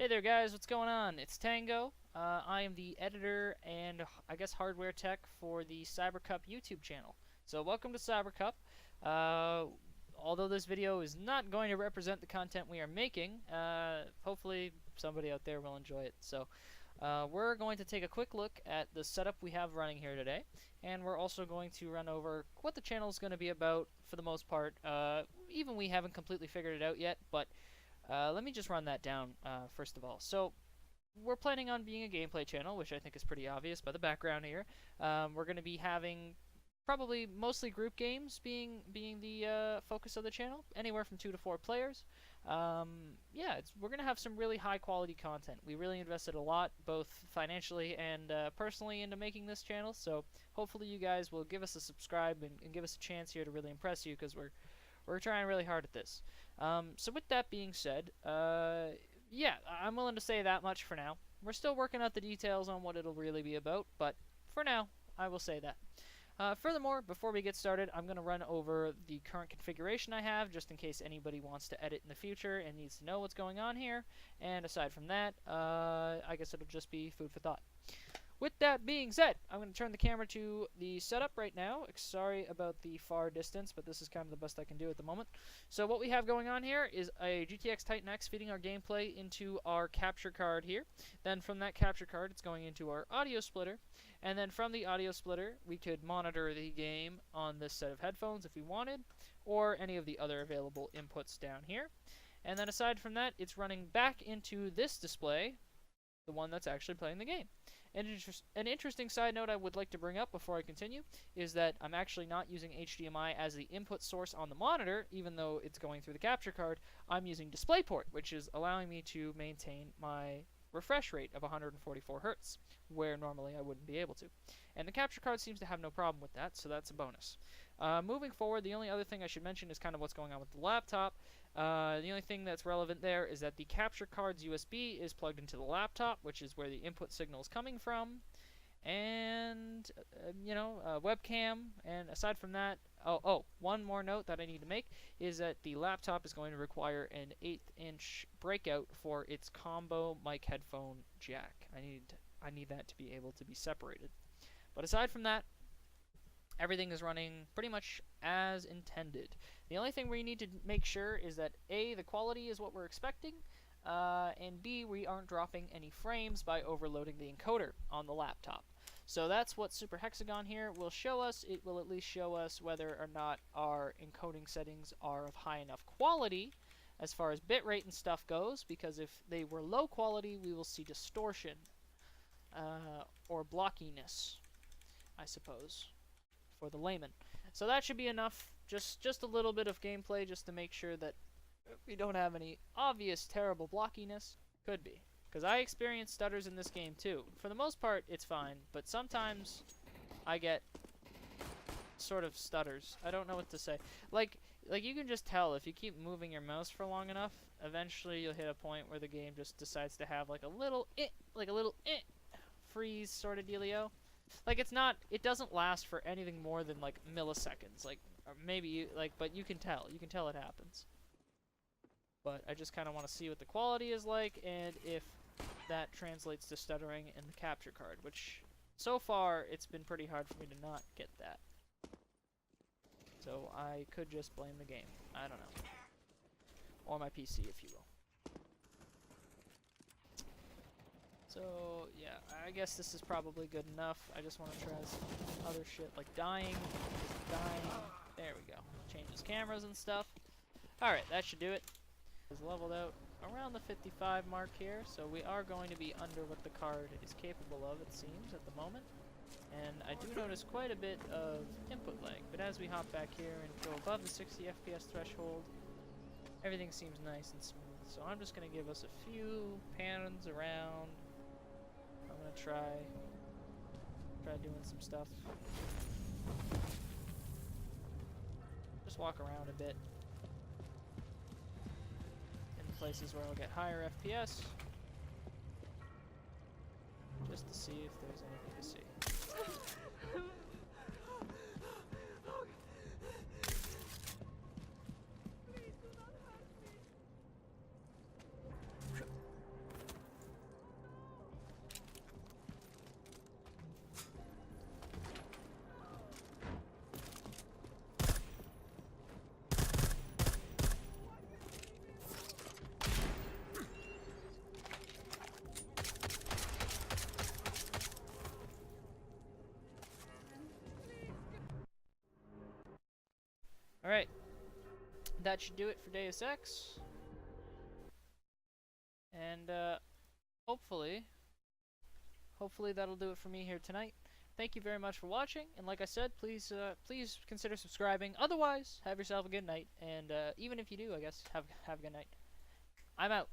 Hey there guys, what's going on? It's Tango. I am the editor and I guess hardware tech for the CyberCUP YouTube channel. So welcome to CyberCUP. Although this video is not going to represent the content we are making, hopefully somebody out there will enjoy it. So we're going to take a quick look at the setup we have running here today, and we're also going to run over what the channel is going to be about for the most part. Even we haven't completely figured it out yet, but let me just run that down first of all. So we're planning on being a gameplay channel, which I think is pretty obvious by the background here. We're going to be having probably mostly group games being the focus of the channel, anywhere from 2 to 4 players. Yeah, we're going to have some really high quality content. We really invested a lot, both financially and personally, into making this channel, so hopefully you guys will give us a subscribe and give us a chance here to really impress you, because we're trying really hard at this. So with that being said, yeah, I'm willing to say that much for now. We're still working out the details on what it'll really be about, but for now, I will say that. Furthermore, before we get started, I'm going to run over the current configuration I have, just in case anybody wants to edit in the future and needs to know what's going on here. And aside from that, I guess it'll just be food for thought. With that being said, I'm going to turn the camera to the setup right now. Sorry about the far distance, but this is kind of the best I can do at the moment. So what we have going on here is a GTX Titan X feeding our gameplay into our capture card here. Then from that capture card, it's going into our audio splitter. And then from the audio splitter, we could monitor the game on this set of headphones if we wanted, or any of the other available inputs down here. And then aside from that, it's running back into this display, the one that's actually playing the game. An interesting side note I would like to bring up before I continue is that I'm actually not using HDMI as the input source on the monitor, even though it's going through the capture card. I'm using DisplayPort, which is allowing me to maintain my refresh rate of 144 Hz, where normally I wouldn't be able to. And the capture card seems to have no problem with that, so that's a bonus. Moving forward, the only other thing I should mention is kind of what's going on with the laptop. The only thing that's relevant there is that the capture card's USB is plugged into the laptop, which is where the input signal is coming from. And, webcam. And aside from that, one more note that I need to make is that the laptop is going to require an 1/8" breakout for its combo mic headphone jack. I need that to be able to be separated. But aside from that, everything is running pretty much as intended. The only thing we need to make sure is that A, the quality is what we're expecting, and B, we aren't dropping any frames by overloading the encoder on the laptop. So that's what Super Hexagon here will show us. It will at least show us whether or not our encoding settings are of high enough quality as far as bitrate and stuff goes, because if they were low quality, we will see distortion, or blockiness, I suppose, for the layman. So that should be enough. Just a little bit of gameplay just to make sure that we don't have any obvious terrible blockiness. Could be, because I experience stutters in this game too. For the most part, it's fine, but sometimes I get sort of stutters. I don't know what to say. Like you can just tell if you keep moving your mouse for long enough, eventually you'll hit a point where the game just decides to have like a little freeze sort of dealio. Like it doesn't last for anything more than like milliseconds, like, or maybe but you can tell it happens. But I just kind of want to see what the quality is like, and if that translates to stuttering in the capture card, which so far it's been pretty hard for me to not get that. So I could just blame the game. I don't know. Or my PC, if you will. So, yeah, I guess this is probably good enough. I just want to try some other shit, like dying. There we go. Changes cameras and stuff. Alright, that should do it. It's leveled out around the 55 mark here, so we are going to be under what the card is capable of, it seems, at the moment. And I do notice quite a bit of input lag, but as we hop back here and go above the 60 FPS threshold, everything seems nice and smooth. So I'm just going to give us a few pans around. I'm going to try doing some stuff. Just walk around a bit in places where I'll get higher FPS, just to see if there's anything to see. Alright, that should do it for Deus Ex. And hopefully that'll do it for me here tonight. Thank you very much for watching, and like I said, please consider subscribing. Otherwise, have yourself a good night, and even if you do, I guess, have a good night. I'm out.